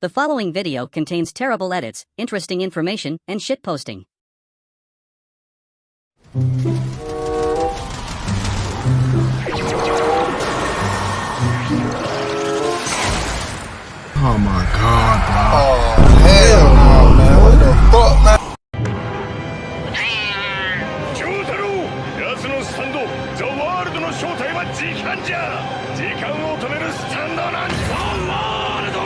The following video contains terrible edits, interesting information, and shitposting. Oh my god, bro. Oh, hell no, man. What the fuck, man? 長太郎、奴のスタンド、ザ・ワールドの正体は時間じゃ。時間を止めるスタンドなんザ・ワールド。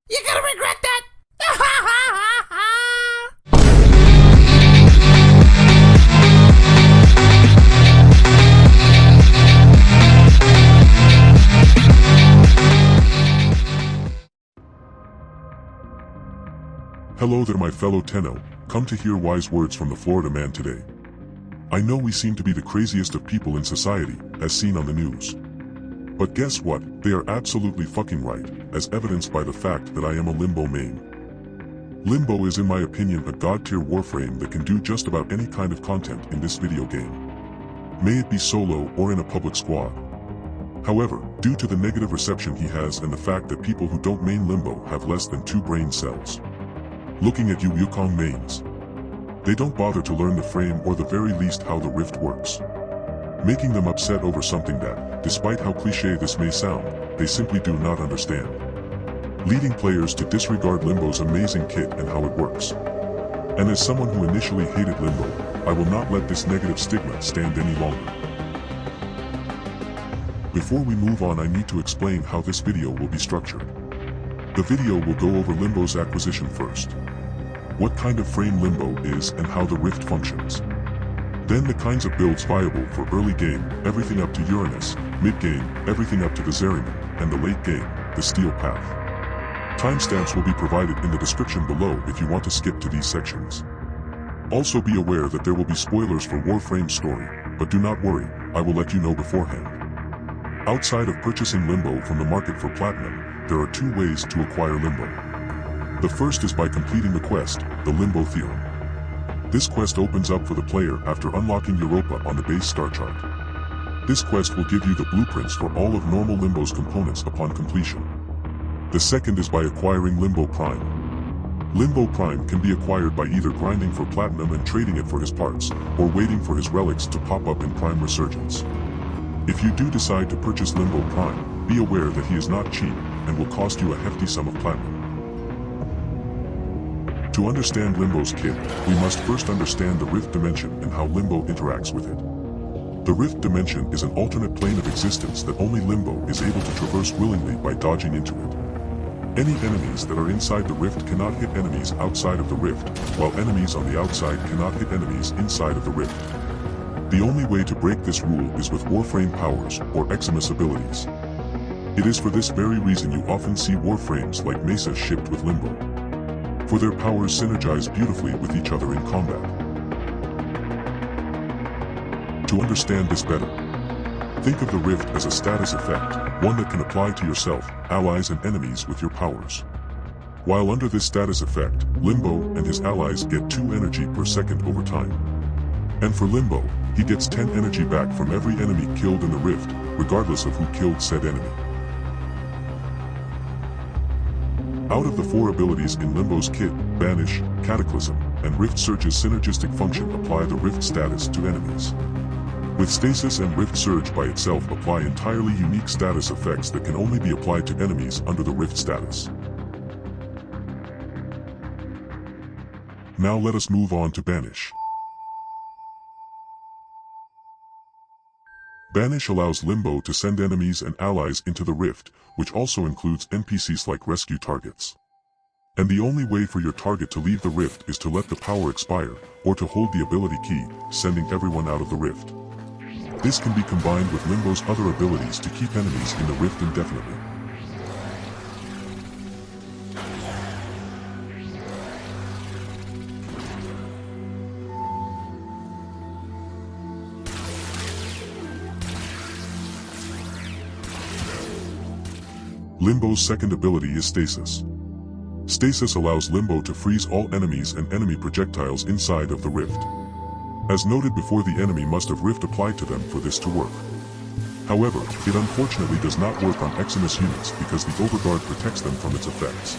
You're gonna regret that! Hello there, my fellow Tenno. Come to hear wise words from the Florida man today. I know we seem to be the craziest of people in society, as seen on the news. But guess what? They are absolutely fucking right, as evidenced by the fact that I am a Limbo main. Limbo is, in my opinion, a god-tier warframe that can do just about any kind of content in this video game. May it be solo or in a public squad. However, due to the negative reception he has and the fact that people who don't main Limbo have less than 2 brain cells. Looking at you Yukong mains. They don't bother to learn the frame or the very least how the rift works. Making them upset over something that, despite how cliché this may sound, they simply do not understand. Leading players to disregard Limbo's amazing kit and how it works. And as someone who initially hated Limbo, I will not let this negative stigma stand any longer. Before we move on, I need to explain how this video will be structured. The video will go over Limbo's acquisition first. What kind of frame Limbo is and how the rift functions. Then the kinds of builds viable for early game, everything up to Uranus, mid game, everything up to the Zeriman, and the late game, the Steel Path. Timestamps will be provided in the description below if you want to skip to these sections. Also be aware that there will be spoilers for Warframe's story, but do not worry, I will let you know beforehand. Outside of purchasing Limbo from the market for Platinum, there are 2 ways to acquire Limbo. The first is by completing the quest, the Limbo Theorem. This quest opens up for the player after unlocking Europa on the base star chart. This quest will give you the blueprints for all of normal Limbo's components upon completion. The second is by acquiring Limbo Prime. Limbo Prime can be acquired by either grinding for Platinum and trading it for his parts, or waiting for his relics to pop up in Prime Resurgence. If you do decide to purchase Limbo Prime, be aware that he is not cheap, and will cost you a hefty sum of platinum. To understand Limbo's kit, we must first understand the Rift Dimension and how Limbo interacts with it. The Rift Dimension is an alternate plane of existence that only Limbo is able to traverse willingly by dodging into it. Any enemies that are inside the Rift cannot hit enemies outside of the Rift, while enemies on the outside cannot hit enemies inside of the Rift. The only way to break this rule is with Warframe powers, or Eximus abilities. It is for this very reason you often see Warframes like Mesa shipped with Limbo. For their powers synergize beautifully with each other in combat. To understand this better, think of the Rift as a status effect, one that can apply to yourself, allies and enemies with your powers. While under this status effect, Limbo and his allies get 2 energy per second over time. And for Limbo, he gets 10 energy back from every enemy killed in the Rift, regardless of who killed said enemy. Out of the 4 abilities in Limbo's kit, Banish, Cataclysm, and Rift Surge's synergistic function apply the Rift status to enemies. With Stasis and Rift Surge by itself apply entirely unique status effects that can only be applied to enemies under the Rift status. Now let us move on to Banish. Banish allows Limbo to send enemies and allies into the Rift, which also includes NPCs like rescue targets. And the only way for your target to leave the Rift is to let the power expire, or to hold the ability key, sending everyone out of the Rift. This can be combined with Limbo's other abilities to keep enemies in the Rift indefinitely. Limbo's second ability is Stasis. Stasis allows Limbo to freeze all enemies and enemy projectiles inside of the rift. As noted before, the enemy must have rift applied to them for this to work. However, it unfortunately does not work on Eximus units because the overguard protects them from its effects.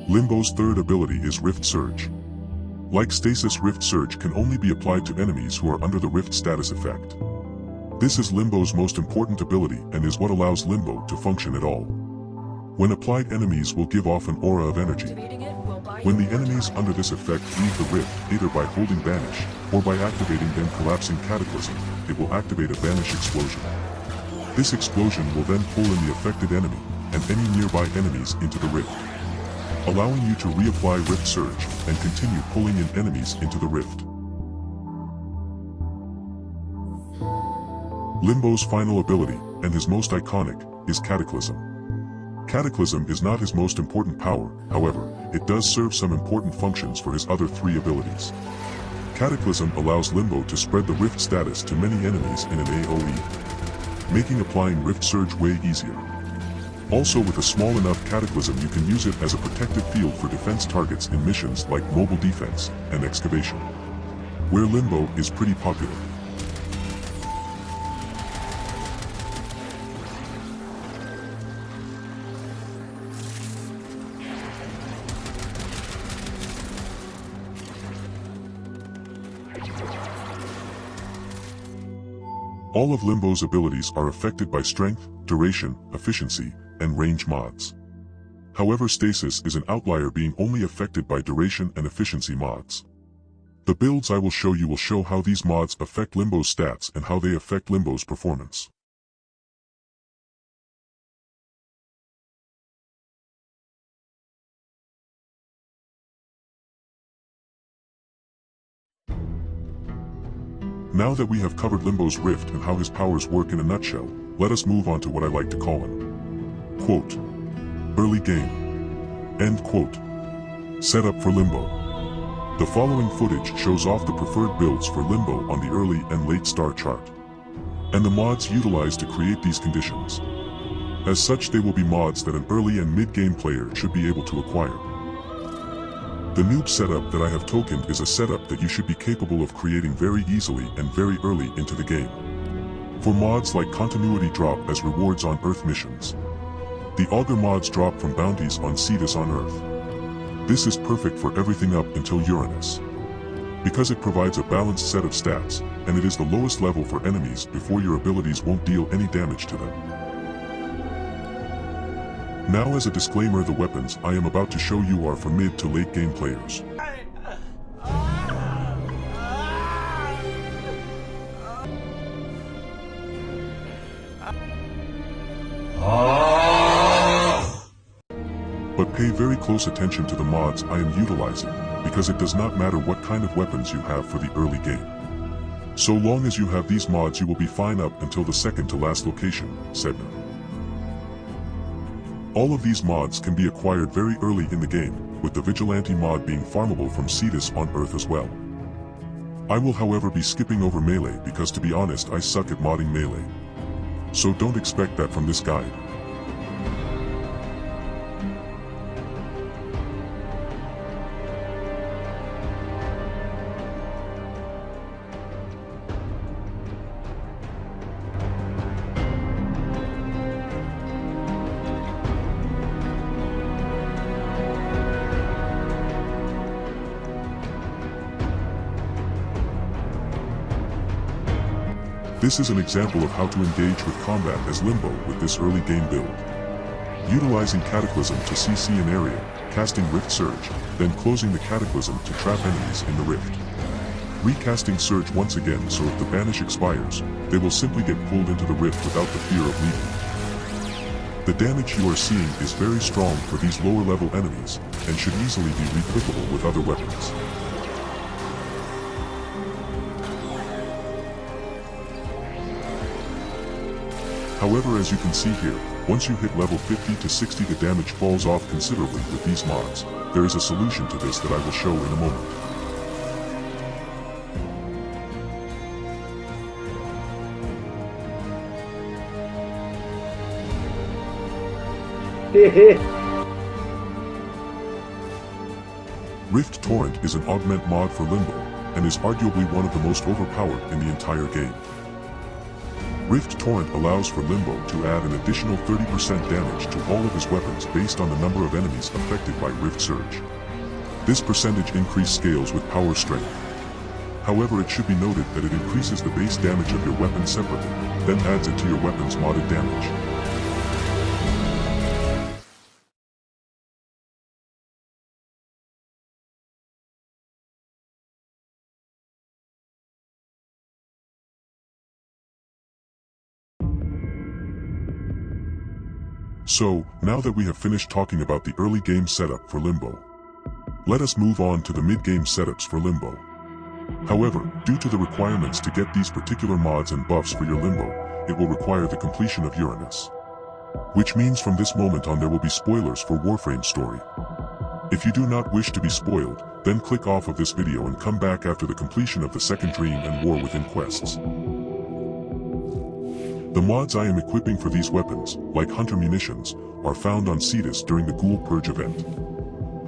Limbo's third ability is Rift Surge. Like Stasis, Rift Surge can only be applied to enemies who are under the Rift status effect. This is Limbo's most important ability and is what allows Limbo to function at all. When applied, enemies will give off an aura of energy. When the enemies under this effect leave the rift, either by holding Banish, or by activating then collapsing Cataclysm, it will activate a Banish explosion. This explosion will then pull in the affected enemy, and any nearby enemies into the rift, allowing you to reapply Rift Surge, and continue pulling in enemies into the rift. Limbo's final ability, and his most iconic, is Cataclysm. Cataclysm is not his most important power, however, it does serve some important functions for his other three abilities. Cataclysm allows Limbo to spread the rift status to many enemies in an AoE, making applying Rift Surge way easier. Also, with a small enough Cataclysm, you can use it as a protective field for defense targets in missions like Mobile Defense and Excavation, where Limbo is pretty popular. All of Limbo's abilities are affected by strength, duration, efficiency, and range mods. However, Stasis is an outlier, being only affected by duration and efficiency mods. The builds I will show you will show how these mods affect Limbo's stats and how they affect Limbo's performance. Now that we have covered Limbo's rift and how his powers work in a nutshell, let us move on to what I like to call an, quote, early game, end quote, setup for Limbo. The following footage shows off the preferred builds for Limbo on the early and late star chart, and the mods utilized to create these conditions. As such, they will be mods that an early and mid-game player should be able to acquire. The noob setup that I have tokened is a setup that you should be capable of creating very easily and very early into the game. For mods like Continuity drop as rewards on Earth missions. The Augur mods drop from bounties on Cetus on Earth. This is perfect for everything up until Uranus, because it provides a balanced set of stats, and it is the lowest level for enemies before your abilities won't deal any damage to them. Now, as a disclaimer, the weapons I am about to show you are for mid to late game players. But pay very close attention to the mods I am utilizing, because it does not matter what kind of weapons you have for the early game. So long as you have these mods, you will be fine up until the second to last location, Sedna. All of these mods can be acquired very early in the game, with the Vigilante mod being farmable from Cetus on Earth as well. I will however be skipping over Melee because, to be honest, I suck at modding Melee. So don't expect that from this guide. This is an example of how to engage with combat as Limbo with this early game build. Utilizing Cataclysm to CC an area, casting Rift Surge, then closing the Cataclysm to trap enemies in the rift. Recasting Surge once again, so if the Banish expires, they will simply get pulled into the rift without the fear of leaving. The damage you are seeing is very strong for these lower level enemies, and should easily be replicable with other weapons. However, as you can see here, once you hit level 50 to 60, the damage falls off considerably with these mods. There is a solution to this that I will show in a moment. Rift Torrent is an augment mod for Limbo, and is arguably one of the most overpowered in the entire game. Rift Torrent allows for Limbo to add an additional 30% damage to all of his weapons based on the number of enemies affected by Rift Surge. This percentage increase scales with power strength. However, it should be noted that it increases the base damage of your weapon separately, then adds it to your weapon's modded damage. So, now that we have finished talking about the early game setup for Limbo, let us move on to the mid-game setups for Limbo. However, due to the requirements to get these particular mods and buffs for your Limbo, it will require the completion of Uranus. Which means from this moment on there will be spoilers for Warframe's story. If you do not wish to be spoiled, then click off of this video and come back after the completion of the second dream and War Within quests. The mods I am equipping for these weapons, like Hunter Munitions, are found on Cetus during the Ghoul Purge event.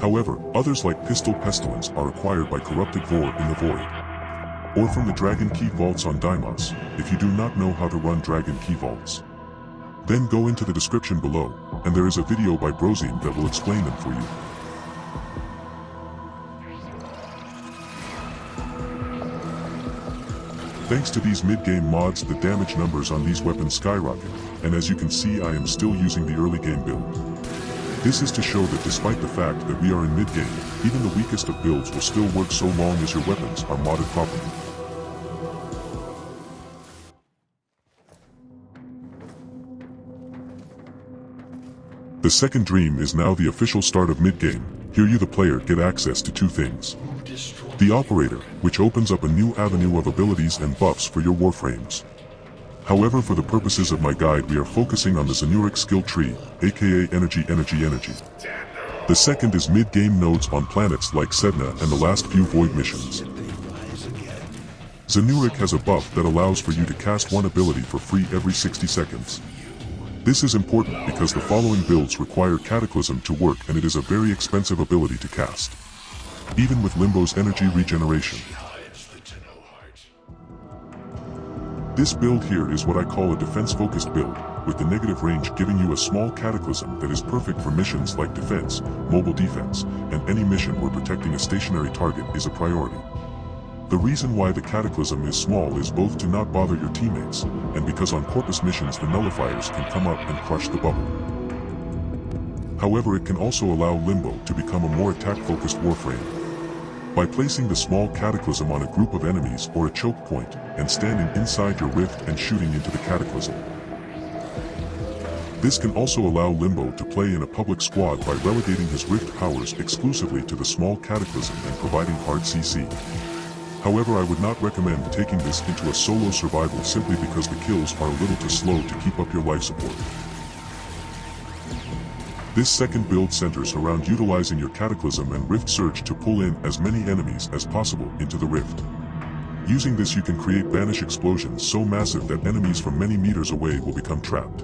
However, others like Pistol Pestilence are acquired by Corrupted Vor in the Void, or from the Dragon Key Vaults on Deimos, if you do not know how to run Dragon Key Vaults. Then go into the description below, and there is a video by Brozine that will explain them for you. Thanks to these mid-game mods, the damage numbers on these weapons skyrocket, and as you can see I am still using the early game build. This is to show that despite the fact that we are in mid-game, even the weakest of builds will still work so long as your weapons are modded properly. The second dream is now the official start of mid-game. Here you the player get access to two things. The Operator, which opens up a new avenue of abilities and buffs for your Warframes. However, for the purposes of my guide we are focusing on the Xenuric skill tree, aka Energy. The second is mid-game nodes on planets like Sedna and the last few Void missions. Xenuric has a buff that allows for you to cast one ability for free every 60 seconds. This is important because the following builds require Cataclysm to work and it is a very expensive ability to cast, even with Limbo's energy regeneration. This build here is what I call a defense-focused build, with the negative range giving you a small Cataclysm that is perfect for missions like defense, mobile defense, and any mission where protecting a stationary target is a priority. The reason why the Cataclysm is small is both to not bother your teammates, and because on Corpus missions the nullifiers can come up and crush the bubble. However, it can also allow Limbo to become a more attack-focused Warframe. By placing the small Cataclysm on a group of enemies or a choke point, and standing inside your rift and shooting into the Cataclysm. This can also allow Limbo to play in a public squad by relegating his rift powers exclusively to the small Cataclysm and providing hard CC. However, I would not recommend taking this into a solo survival simply because the kills are a little too slow to keep up your life support. This second build centers around utilizing your Cataclysm and Rift Surge to pull in as many enemies as possible into the Rift. Using this you can create banish explosions so massive that enemies from many meters away will become trapped,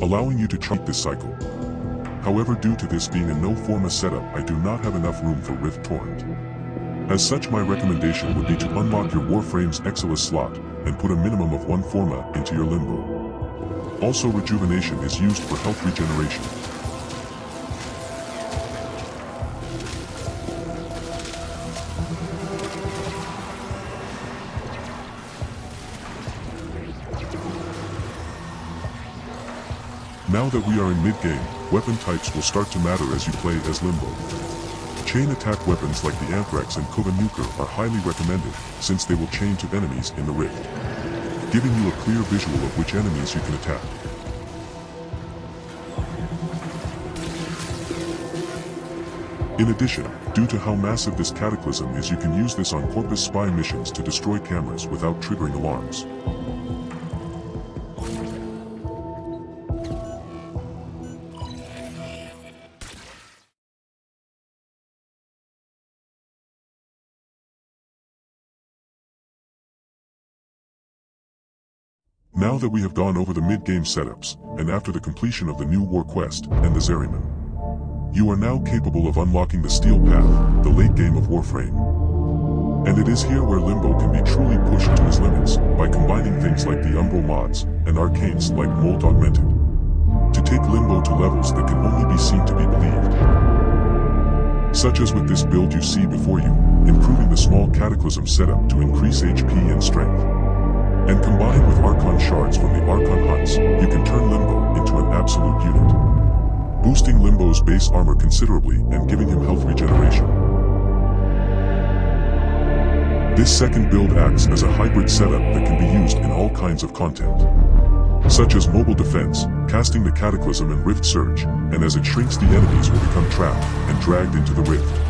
allowing you to cheat this cycle. However, due to this being a no forma setup, I do not have enough room for Rift Torrent. As such, my recommendation would be to unlock your Warframe's Exilus slot, and put a minimum of one forma into your Limbo. Also, Rejuvenation is used for health regeneration. Now that we are in mid-game, weapon types will start to matter as you play as Limbo. Chain attack weapons like the Anthrax and Kovanuker are highly recommended, since they will chain to enemies in the Rift, giving you a clear visual of which enemies you can attack. In addition, due to how massive this Cataclysm is, you can use this on Corpus spy missions to destroy cameras without triggering alarms. Now that we have gone over the mid-game setups, and after the completion of the new war quest and the Zeriman, you are now capable of unlocking the Steel Path, the late game of Warframe. And it is here where Limbo can be truly pushed to his limits, by combining things like the Umbral mods, and arcanes like Molt Augmented, to take Limbo to levels that can only be seen to be believed. Such as with this build you see before you, improving the small Cataclysm setup to increase HP and strength. And combined with Archon shards from the Archon hunts, you can turn Limbo into an absolute unit, boosting Limbo's base armor considerably and giving him health regeneration. This second build acts as a hybrid setup that can be used in all kinds of content, such as mobile defense, casting the Cataclysm and Rift Surge, and as it shrinks the enemies will become trapped and dragged into the Rift.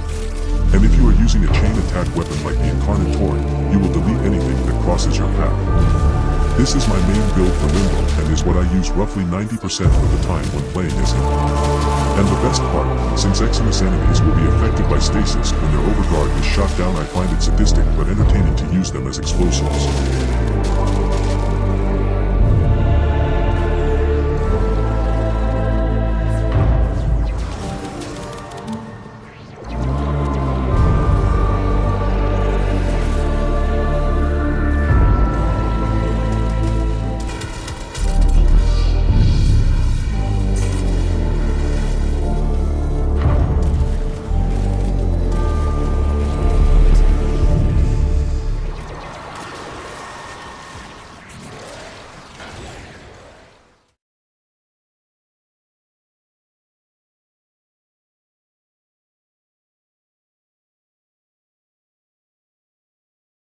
And if you are using a chain attack weapon like the Incarnate Torrent, you will delete anything that crosses your path. This is my main build for Limbo and is what I use roughly 90% of the time when playing as him. And the best part, since Eximus enemies will be affected by stasis when their overguard is shot down, I find it sadistic but entertaining to use them as explosives.